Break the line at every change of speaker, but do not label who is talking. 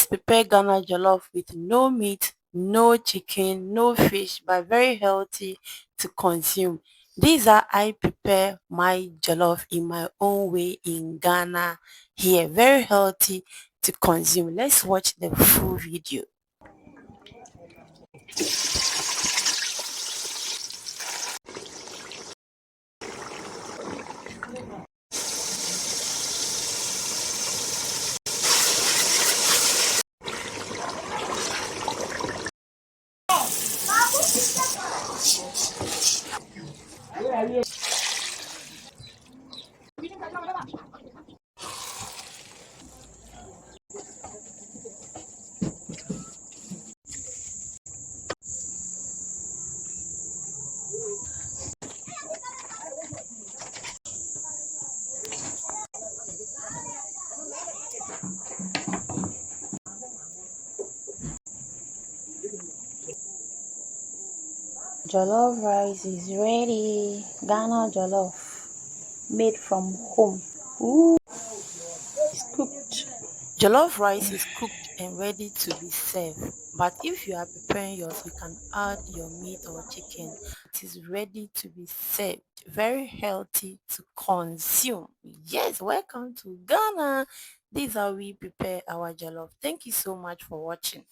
Let's prepare Ghana jollof with no meat, no chicken, no fish, but very healthy to consume. These are I prepare my jollof in my own way in Ghana here. Very healthy to consume. Let's watch the full video. Jollof rice is ready. Ghana jollof made from home. Ooh, it's cooked. Jollof rice is cooked and ready to be served. But if you are preparing yours, you can add your meat or chicken. It is ready to be served. Very healthy to consume. Yes, welcome to Ghana. This is how we prepare our jollof. Thank you so much for watching.